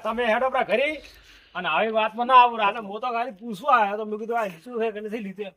તમે હેડો આપણા ઘરે અને આવી વાતમાં ના આવું અને હું તો ખાલી પૂછવા આવ્યો તો મેં કીધું આ લીધું છે કે નથી લીધું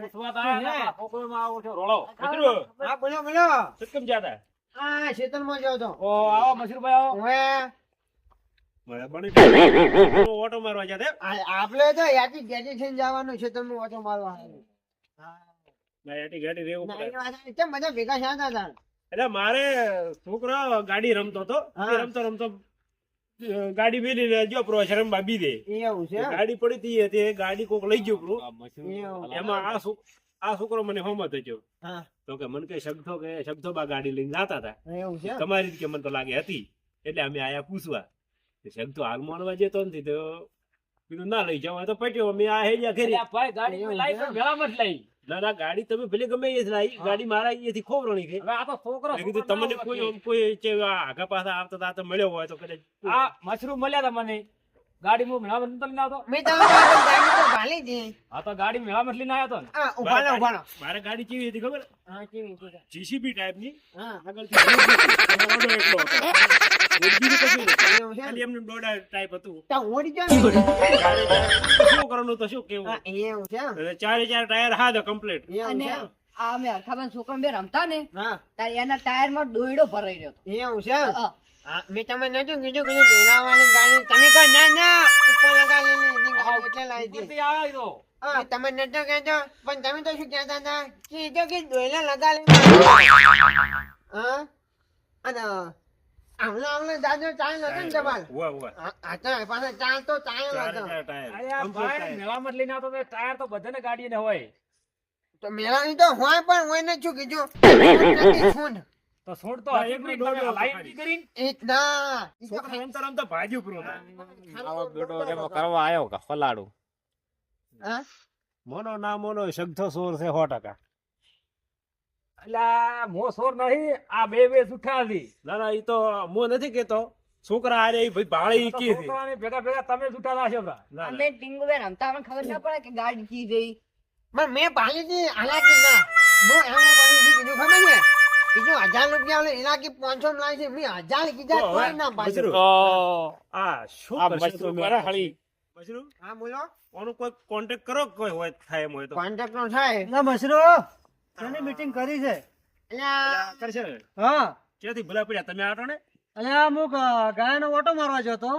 પૂછવા તો આવ્યા હતા. છોકરોમાં આવો છો રોળો મજરૂ હા બોલો બોલો શું કેમ જાતા આ ખેતરમાં જાવ તો ઓ આવો મજરૂભાઈ આવો હવે ઓટો મારવા જાતે આપણે તો યાથી ગેટી થઈને જવાનું ખેતરમાં ઓટો મારવા ના એટી ગાડી રેવું પડે કેમ બધા ભેગા થયા હતા એટલે મારે છોકરો ગાડી રમતો હતો હા. એ રમતો રમતો ગાડી મેલી જો પ્રોશરમ બાબી દે એવું છે ગાડી પડી હતી તે ગાડી કોક લઈ ગયું પેલું. એવું. એમાં આ છોકરો મને હોમત થયો હા તો કે મને કે શબ્દો બા ગાડી લઈને જાતા હતા એવું છે તમારી જ કે મને તો લાગે હતી એટલે અમે આયા પૂછવા શબ્દો હાલ માનવા જતો નથી તો કીધું ના લઈ જાવ તો પટ્યો અમે આ હેજા ઘરે ભાઈ ગાડી કોઈ લાઈ પણ ભેળામાં જ લઈ. ના ના ગાડી તમે ભલે ગમે એ જ લાવી ગાડી મારા અહીંયાથી ખોવરણી ગઈ હવે આ તો છોકરો મેં કીધું તમને કોઈ છે આગા પાછા આવતા હતા તો મળ્યો હોય તો કદાચ આ મશરૂમ મળ્યા હતા મને ગાડી હું મેળામાં નતો લઈને આવતો. મેં તમને ગાડી તો ભાલી હતી આ તો ગાડી મેળામાં જ લઈને આવ્યો હતો ને. હા ઉભા રહો ઉભા રહો મારે ગાડી કેવી હતી ખબર હા કેવી છે જીસીબી ટાઈપની હા આગળથી ઓર્ડર એટલો હતો. ઓળખી કશું નહીં. એવું છે ખાલી એમને દોડા ટાઈપ હતું તો ઓડી જાવ શું કરવાનું તો શું કેવું હા એવું છે ચારે ચાર ટાયર હા તો કમ્પ્લીટ એવું અને છે આ અમે હરખાબેન છોકરા બે રમતા ને હા ત્યારે એના ટાયર માં દોયડો ભરાઈ રહ્યો એવું છે હતો. હા મેં તમે નતું કીધું કે ડેરાવાળી ગાડી તમે કહો ના ના ઉપર લગાડેલી હતી ગાડી એટલે લાવી હતી ઉપરથી આવ્યો ઈ તો. હા તમે નતો કહેતો પણ તમે તો શું કહેતા હતા કીધું કે દોયલા લગાડે હા અને આમલો દાદો ચાલ હતો ને તમારે ઉવા ઉવા આ તો પાછો ચાલ તો ચાલ ચારે હતો ચાર ટાયર અરે આ complete ભાઈ ટાયર. મેળામાં જ લઈને આવતો તો ટાયર તો બધાને ગાડીને હોય તો મેળાની તો હોય પણ હોય ને શું કીધું શું તો છોડ તો ના, હજી એકનો પણ દોડ્યો તમે હતો લાઈન ખાલી. ઈ કરીને એ ના છોકરા રમતા રમતા ભાજ્યું પૂરો થાય. કરવા આવ્યો કે ફલાડું હા મોનો ના મોનો શબ્દો સોર છે 100%. એટલે મો સોર નહીં આ બે જુઠ્ઠા હતી. ના ના ઈ તો હું નથી કેતો છોકરા આરે ઈ ભાઈ ભાળી ઈ તો કી છે. છોકરાને ભેગા ભેગા તમે જુઠ્ઠા નાખ્યો હતા. ના, ના. અમે ટીંગુબેન રમતા મને ખબર ના પડે કે ગાડી કી ગઈ. પણ મેં પાલી હતી હાલાકી ના હું એમ પાલી હતી કીધું ખબર છે કીધું 1000 રૂપિયા ઓલે ઇલાકી 500 માં લાવી છે મેં 1000 કીધા તો હવે કોઈ ના પાડી મજરૂ. આ શું આ કરશે મજરૂ તમે? કરે હળી. મજરૂ, હા બોલો ઓનો કોઈ કોન્ટેક્ટ કરો કોઈ હોય થાય એમ હોય તો કોન્ટેક્ટ નો થાય ના મશરો તેની મીટિંગ કરી છે એટલે કરશે હા ક્યાંથી ભલા પડ્યા તમે આટો ને અને આ અમુક ગાયનો ઓટો મારવા જતો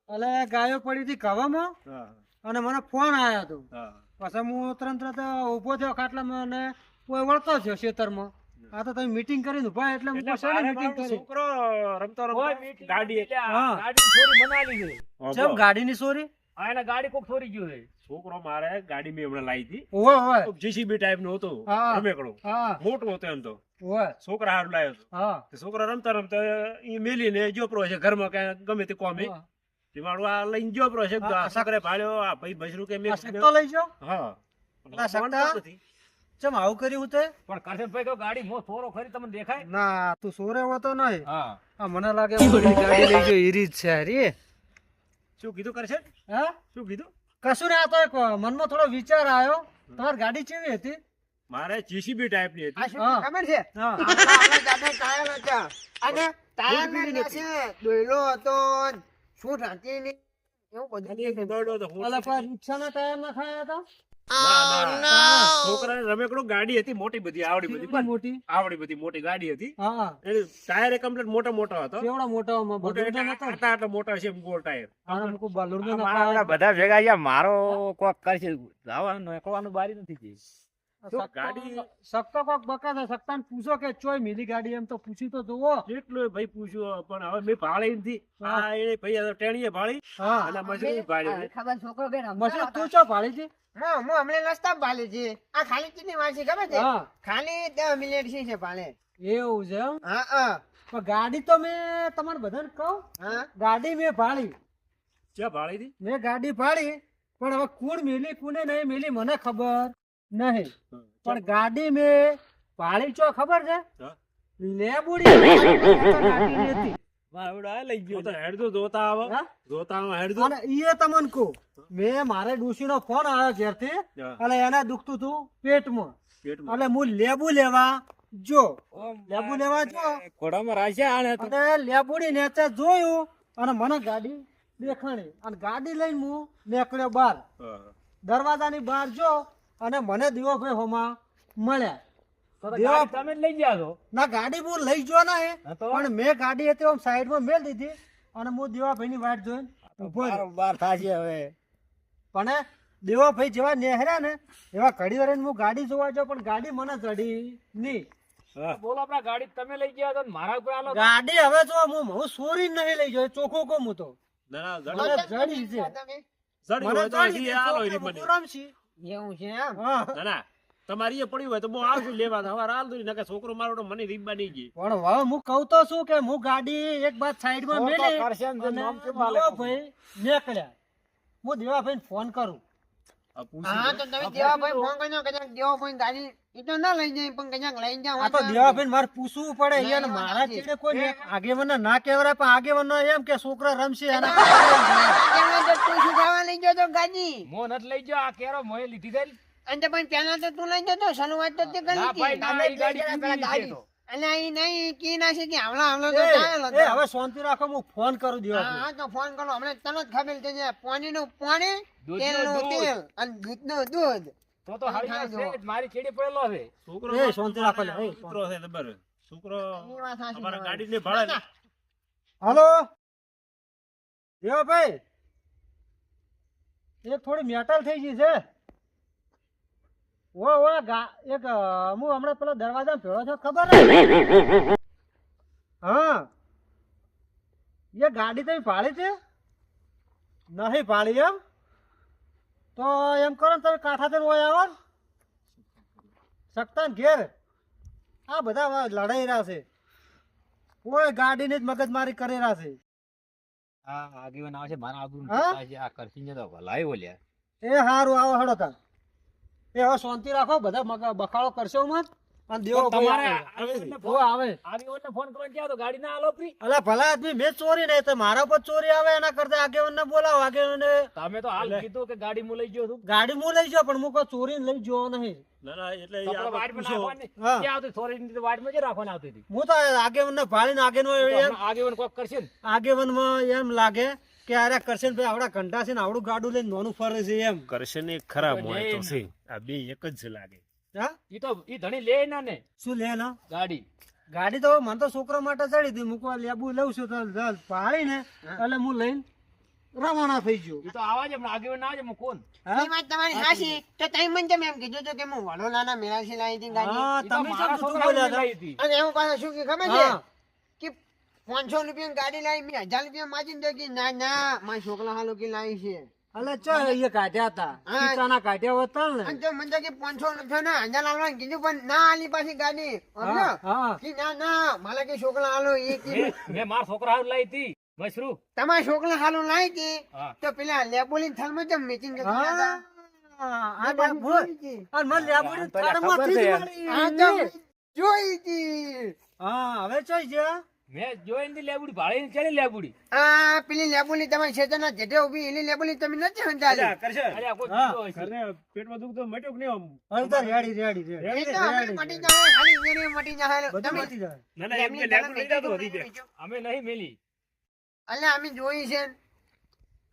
એટલે ગાયો પડી હતી કવામાં હા અને મને ફોન આવ્યો હતો હા પછી હું તરત ઉભો થયો ખાટલામાં અને કોઈ વળતો થયો ખેતરમાં આ તો તમે મીટિંગ કરીને ઉભા એટલે હું એટલે શેની મારે મીટિંગ મારો કરી છોકરો રમતો કોઈ રમતો meeting ગાડી નથી. એટલે હા. આ ગાડીની ચોરી બનાવી છે. ચમ ગાડીની ચોરી આ એને ગાડી કોક ચોરી ગયું છે. છોકરો મારે ગાડી મેં હમણાં લાવી હતી ઓવે ઓવે જીસીબી ટાઈપ નું હતું હા. રમેકડું હા મોટું હતું એમ તો ઓવે છોકરા હારું લાવ્યો હતો હા તે છોકરા રમતા રમતા ઈ મેલીને જોપરો છે ઘરમાં કઈ ગમે તે કોમે હા. તે મારું આ લઈને જોપરો છે હા, આ છોકરે ભાળ્યો આ ભાઈ બસરું કે મેં આ સટ્ટો લઈ જાઓ હા આ સટ્ટા? નથી. ચમ આવું કર્યું તે પણ કરશનભાઈ કહો ગાડી મો થોરો ખરી તમને દેખાય. ના તું સોરે હોતો નહીં હા આ મને લાગે મોટી ગાડી લઈ ગયો ઈરી જ છે હરી શું કીધું કરશે હા શું કીધું કશું ને આ તો એક મનમાં થોડો વિચાર આવ્યો તમારી ગાડી કેવી હતી મારે જીસીબી ટાઈપ ની હતી આ શું હા. ખબર છે હા આપણા દાદા ટાયર હતા અને ટાયર ના છે દોયલો હતો શું હતી નહીં એવું બધું ખાલી એક દોડ્યો તો હું અલા પર રિક્ષાના ટાયર ના ખાયા હતા છોકરાને રમેકડું ગાડી હતી મોટી બધી આવડી કેટલી બધી મોટી આવડી બધી મોટી ગાડી હતી હા એની ટાયર કમ્પ્લીટ મોટો મોટો હતો કેવડા મોટા મોટો એટલે આટલા આટલા મોટા છે એમ ગોળ ટાયર બધા ભેગા ગયા મારો કોક કરશે જવાનું એકવાનું બારી નથી જઈ. ગાડી સક્તો કોક બકા છે સક્તાને પૂછો કે ચોય મિલી ગાડી એમ તો પૂછી તો જુઓ કેટલું ભાઈ પૂછ્યું પણ હવે મેં ભાળી નથી આ એ ભાઈ આ ટેણીએ ભાળી હા અને મજૂરી ભાળી હરખાબેન છોકરો બે રમતા મશરૂ હતા. તું ચો ભાળી છે હું હમણાં રસ્તા પાલી છે આ ખાલી કેટલી વાર છે ખબર છે હા ખાલી 10 મિનિટ છે પાલે એવું છે એમ હા હા પણ ગાડી તો મેં તમારે બધાને કહું હા ગાડી મેં ભાળી ક્યાં ભાળી હતી મેં ગાડી ભાળી પણ હવે કોણ મેલી કોને નહીં મેલી મને ખબર નહીં પણ ગાડી મેં ભાળી ચો ખબર છે હા. લેબુડી ગાડીની હતી. લઈ ગયો તો હેડજો જોતા આવો હા? જોતા આવો હેડજો અને ઈએ તમને કહું મેં મારે ડોશીનો ફોન આવ્યો ઘેરથી હા. એટલે એને દુખતું હતું પેટમાં પેટમાં એટલે હું લેબુ લેવા જો લેબુ લેવા જો ઘોડામાં રાશ્યા આને તો અને લેબુડી નેચે જોયું અને મને ગાડી દેખાણી અને ગાડી લઈને હું નીકળ્યો બહાર દરવાજાની બહાર જો અને મને દેવાભાઈ હોમાં મળ્યા તો તો ગાડી તમે જ લઈ ગયા છો ના ગાડી હું લઈ ગયો ના હે હા તો? પણ મેં ગાડી હતી આમ સાઈડમાં મેલ દીધી અને હું દેવાભાઈની વાટ જોઈને ઊભો રહ્યો. બાર થાશે હવે પણ દેવાભાઈ જેવા નેહર્યા ને એવા ઘડી વાર હું ગાડી જોવા જાઉં પણ ગાડી મને ચડી નહીં. બોલો આપણા ગાડી તમે લઈ ગયા છો ને મારા ઉપર આલો ગાડી હવે જો હું ચોરી નહીં લઈ જાઉં ચોખ્ખું કહું હું તો મને જડી છે મને જડી છે, ચોખ્ખું ગરમ છે. એવું છે એમ હા. તમારી એ પડ્યું હોય તો હું આવશું લેવા હવે હાલ દઉં નકર છોકરો મારો તો મને રીબા નહીં ગઈ પણ હવે હું કહું તો શું કે હું ગાડી એક બાદ સાઈડમાં ફોન તો મેલી કરશે ને, અને નામ કેમ આલે? દેવાભાઈ નીકળ્યા. હું દેવાભાઈને ફોન કરું. હા તો તમે દેવાભાઈ ફોન કરજો કદાચ દેવાભાઈ ગાડી ઈ તો ના લઈ જાય પણ કદાચ લઈ જાવ આ તો દેવાભાઈને મારે પૂછવું પડે અહીંયા ને મારા ચેડે કોઈ આગેવાનને ના કહેવાય પણ આગેવાનનો એમ કે છોકરા રમશે એના તું શું ખાવા લઈ ગયો તો ગાડી મો નથી લઈ ગયો આ કેરો મોએ લીધી દે અને તો પણ પેલા તો તું લઈ જતો શરૂઆત તો તે કરી ના ભાઈ હતી ના ઈ ગાડી પીવી છે તો અને ઈ નહીં કી ના છે કે હમણાં તો ચાલ એ હવે શાંતિ રાખો હું ફોન કરું દેવાભાઈ. હા તો ફોન કરો હમણાં તરત ખબર થઈ જાય પાણીનું પાણી દૂધનું તેલનું દૂધ. તેલ અને દૂધનું દૂધ તો હારી છે જ, મારી ચેડી પડેલો છે છોકરો એ શાંતિ રાખો લે, એ છોકરો છે ખબર છોકરો એ વાત સાચી અમારા તમારી. ગાડીને ભાડે હલો દેવાભાઈ એક થોડી મેટલ થઈ ગઈ છે ઓ એક હું હમણાં પેલો દરવાજા ભેળો છો ખબર હે? હા એ ગાડી તમે ભાળી છે નહીં ભાળી એમ તો એમ કરો ને તમે કાંઠા થઈને ઓય આવો ને. સખ્તાન ઘેર આ બધા લડાઈ રહ્યા છે કોઈ ગાડીની જ મગજમારી કરી રહ્યા છે. આ આગેવાન આવે છે મારા આબરૂ હા? આ કરસીને તો ભલાઈ બોલ્યા એ હારું આવો હડો તાર એ હવે શાંતિ રાખો બધા બખાડો કરશો મત અને દેવો તમારે આવે આગેવાનને ફોન કરવાનો ક્યાં તો ગાડી ના આલો ફ્રી અલા ભલા આદમી મેં જ ચોરી નહીં તો મારા પર ચોરી આવે એના કરતા આગેવાનને બોલાવો આગેવાને તમે તો હાલ કીધું કે ગાડી હું લઈ ગયો છું ગાડી હું લઈ જાઉં પણ હું કોઈ ચોરી લઈ ગયો નહીં. ના ના એટલે તો પેલા વાડમાં નાખવાની હા. ક્યાં આવતી થોડી ની વાડમાં જ રાખવાની આવતી હતી હું તો આગેવાનને ભાળીને તો આગેવાન કોક કરશે ને આગેવાનમાં એમ લાગે કે અરે કરશે ભાઈ આવડા ઘંટા છે ને આવડું ગાડું લઈને નોનું ફરે છે એમ. કરશે ને ખરાબ હોય તો છે આ બે એક જ છે લાગે હા ઈ તો ઈ ધણી લે ના ને શું લે ના ગાડી ગાડી તો મને તો છોકરા માટે ચડી હતી મૂકવા લેબુ લઉં છું તો ભાળીને એટલે હું લઈને રવાના થઈ ગયો. ઈ તો આવાજ હમણાં આગેવાન ના આવે હું કોણ હા? એ વાત તમારી સાચી તો તમે મને કેમ એમ કીધું હતું કે હું વડોદરાના મેળાથી લાવી હતી ગાડી હા, ઈ તો તમે મારા શું છોકરાઓને બોલ્યા હતા? લઈ હતી. અને એવું પાછું શું કે ખબર છે હા. કે 500 રૂપિયા ગાડી લાવી મેં 1000 રૂપિયા માજીને તો કે ના ના મારા છોકરા હાલો કે લાવી છે અલે ચો એ કાઢ્યા હતા હા. પિતાના કાઢ્યા હતા ને અને તો મને તો કે 500 રૂપિયા ના 1000 લાવવાનું કીધું પણ ના આલી પાછી ગાડી સમજો? હા કે ના ના મારે કે છોકરા હાલો એ કે મેં મારા છોકરા હારું લઈ હતી મશરૂ તમારા છોકરા હાલો લાવી હતી હા. તો પેલા લેબોલી થલમાં જેમ meeting કરતા હા. હતા. આ મેં લેબુ. જોઈ હતી. અને મને લેબુની પેલા થાળમાંથી ખબર જ છે. મળી. હા તો મેં જોઈ હતી હા હવે ચોઈ ગયા મેં જોઈ ને લેબુડી ભાળી ચડી લેબુડી આ પેલી લેબોલી તમારી ખેતરના જેઠે ઉભી એલી લેબોલી તમે નથી સમજાવી કરશે અરે આ કોઈ હા. કીધો હશે. ઘરને પેટમાં દુખતો મટ્યો કે નહીં આમ? હળદર રેડી એ તો આપણે મટી જાય ખાલી એની મટી જાય બધું તમે મટી જાય. ના ના એમને લેબુ લઈ જાતો હતી તે. અમે નહીં મેલી અલ્યા અમે જોઈ છે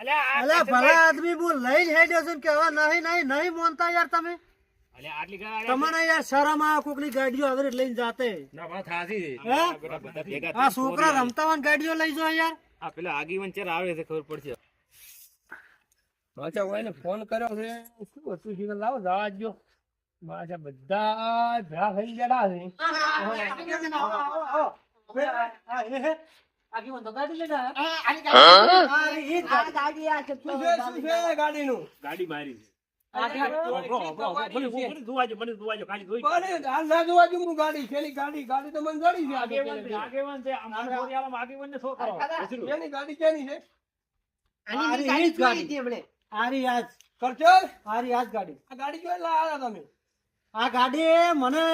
અલ્યા આ અલે કરશે ભલા ભાઈ. આદમી બોલ લઈને હેડ્યો છું ને કે હવે નહીં મોનતા યાર તમે અલ્યા આટલી ગાડી તમને યાર શરમ આવે કોકની ગાડીઓ આવે એટલે લઈને જાતે ના વાત સાચી છે. હે? આ બધા બધા ભેગા આ થઈને છોકરા ચોરી રમતા હોય ને ગાડીઓ લઈ જાઓ યાર આ પેલા આગેવાન ચાર આવે છે ખબર પડશે પાછા કોઈને ફોન કર્યો છે શું હતું જીવન લાવો જવા દો પાછા બધા ભેગા થઈ ગયા છે આગેવાન તો ગાડી લઈને આવ્યા. આની ગાડી- આ ઈ જ ગાડી. ગાડી આ છે શું છે શું છે ગાડીનું ગાડી મારી છે. મને જોવાજો મને જોવાજો ખાલી જોઈ પણ હાલ ના જોવા જો હું ગાડી છેલ્લી ગાડી ગાડી તો મને જડી છે આગેવાન છે, આગેવાન છે અમારા છોકરાઓમાં આગેવાનને શું કરો કેની ગાડી કેની છે આની આ ઈ જ ગાડી જોઈ ગાડી. હતી હમણે. આરી આજ કરચલ આરી આજ ગાડી આ ગાડી જોઈ લાયા તમે આ ગાડી મને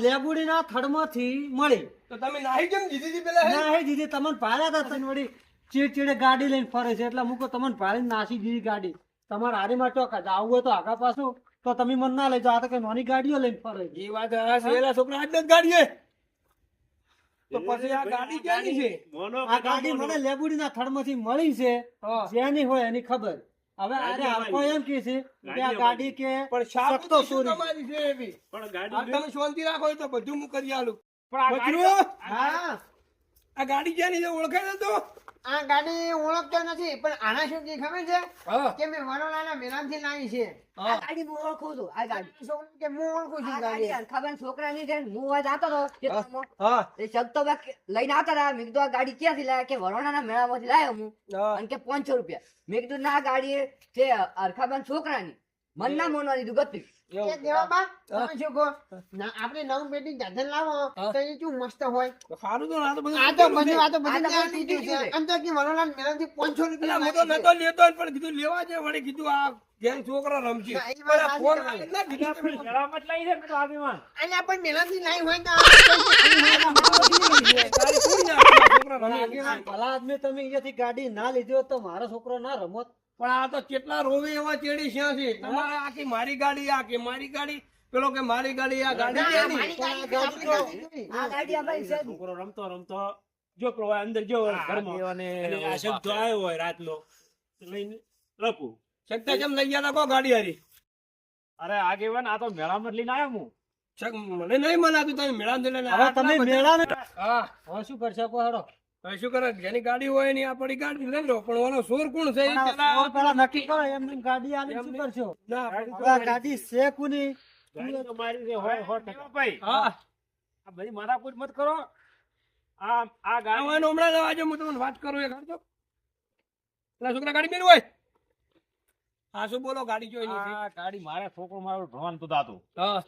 લેબુડીના થડમાંથી મળી તો તમે નાહી કેમ દીધી હતી પેલા હે? ના દીદી તમને ભાડ્યા હતા તને વળી ચીડચીડે ગાડી લઈને ફરે છે એટલે મૂકો તમને ભાડીને નાસી દીધી ગાડી તમારે હારીમાં ચોક આવું હોય તો આગા પાછું તો તમે મને ના લઈ જાઓ આ તો કઈ નાની ગાડીઓ લઈને ફરે છે. એ વાત હા, શેલા છોકરા આજ જ ગાડી હે તો પછી આ ગાડી ક્યાંની છે? આ ગાડી મને લેબુડીના થડમાંથી મળી છે હા. જેની હોય એની ખબર હવે આને હરખો એમ કે છે કે આ ગાડી કે પણ સાબુ સખ્તો તો શું ચોરી. તમારી છે એવી? પણ આ ગાડી તમે શાંતિ રાખો એ તો બધું હું કરી આલું. પણ આ ગાડી બચડું, હા આ ગાડી ક્યાંની છે ઓળખે ને તો? આ ગાડી ઓળખતો નથી પણ આના શું કે ખબર છે હા. કે મેં વડોદરાના મેદાનથી લાવી છે આ ગાડી હું ઓળખું છું આ ગાડી છોકરો કે હું ઓળખું આ છું ગાડી ગાડી હરખાભાઈ છોકરાની છે ને, હું આજ આવતો હતો ખેતરમાં. હા. એ શબ્દો લઈને આવતા હતા. મેં કીધું આ ગાડી ક્યાંથી લાયા કે વરોણાના મેળામાંથી લાવ્યો હું હા. અને કે 500 રૂપિયા. મેં કીધું ના આ ગાડી છે હરખાભાઈ છોકરાની. મન ના મોનવા દીધું ગતિ. એ દેવાબા તમે શું કહો ના આપણે નવું પેટી જાતે લાવો તો એ શું મસ્ત હોય તો સારું તો આ તો બધું આ તો કીધું છે. બધું આ તો બધું આ તો ત્યાં બધું લીધું છે કીધું અને તો કે વડોદરાના મેદાનથી 500 અલા, રૂપિયા હું તો નતો લેતો જ, પણ કીધું લેવા છે વળી કીધું આ ગેંગ છોકરા રમશે. ના, એ વાત પણ આ સાચી ફોન તમારી. આવે ના કીધું તમે. મેળામાં જ લઈ છે મેં તો આગેવાન. અને આપણે મેદાનથી લાવી હોય તો આપણે ગાડી થોડી ના આપી, આ છોકરા રમે. ભલા આદમી તમે અહીંયાથી ગાડી ના લીધી હોત તો મારો છોકરો ના રમત. પણ આ તો કેટલા રોવે એવા ચેડી શ્યાં છે તમારે આખી મારી ગાડી આ કે મારી ગાડી પેલો કે મારી ગાડી આ ગાડી ક્યાંની? મારી ગાડી આપણે ગાડી આ ગાડી અમારી છે જ. છોકરો રમતો રમતો જો પેલો અંદર જો ઘરમાં અને આ શબ્દ આવ્યો હોય રાતનો તો લઈને લપું. શકતા કેમ લઈ ગયા તા કહો ગાડી હારી? અરે આગેવાન આ તો મેળામાં જ લઈને આવ્યો હું. શક મને નહીં મનાતું તમે મેળા લઈને હવે તમે મેળા ને હા હવે શું કરશો કહો હેડો. હવે શું કરે જેની ગાડી હોય એની આ પડી ગાડી લઈ લો પણ ઓલો સોર કોણ છે ઈ પણ આ પેલા- સોળ પેલા નક્કી કરો એમને ગાડી આલી શું કરશો ના, હવે આ ગાડી છે કોની? ગાડી તો મારી છે, હોય, સો ટકા. ભાઈ હા આ બધી માથાકૂટ મત કરો. આ ગાડી આવવાનું હમણાં જ આજે હું તમને વાત કરું એક હારજો. પેલા છોકરા ગાડી મેલું હોય હા શું બોલો ગાડી જોઈ નહીં આ ગાડી મારે છોકરો મારો ભણવાનું તો દાતું હા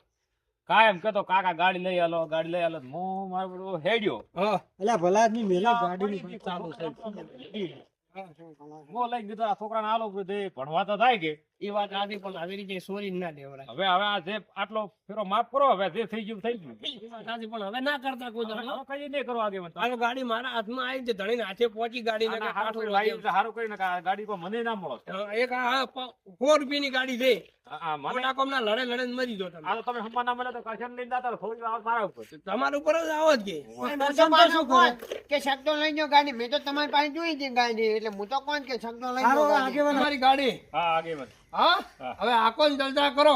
કાયમ કેતો કાકા ગાડી લઈ આલો ગાડી લઈ આલો. હું મારો બધો હેડ્યો. હા અલ્યા ભલા આદમી મેલા ગાડીની વાત ચાલુ છે. હું લઈ ગયો આ છોકરાને આલો બધે ભણવા તો થાય કે એ વાત આથી પણ આવી રીતે સોરી ના દેવરાય હવે આ જે આટલો ફેરો માફ કરો. હવે જે થઈ ગયું થઈ ગયું. એ વાત આથી પણ હવે ના કરતા કોઈ દાડો. હવે કઈ નહીં કરો આગેવાન. આ તો ગાડી મારા હાથમાં આવી છે ધણીને હાથે પહોંચી ગાડી ને આના હારું કાઠું કરી વાગે. લાવી, હારું કરીને આ ગાડી કોઈ મને ના મળો. હા, એક આ 4 રૂપિયાની ગાડી છે આ મને મોટા કોમના લડે લડે ને મરી જો તમે આ તો તમે હમણાં ના મળે તો કરશન લઈને જાતા રહો. થોડી વાર મારા ઉપર. તમારા ઉપર જ આવો જ કે હું તો પાછો કોણ કે શકતો લઈ જાઓ ગાડી મેં તો તમારી પાસે જોઈ હતી ગાડી એટલે હું તો કોણ કે શકતો લઈ જાઓ હારો ગાડી આગેવાન તમારી ગાડી હા આગેવાન. હા હા. હવે આકો ને જલદા કરો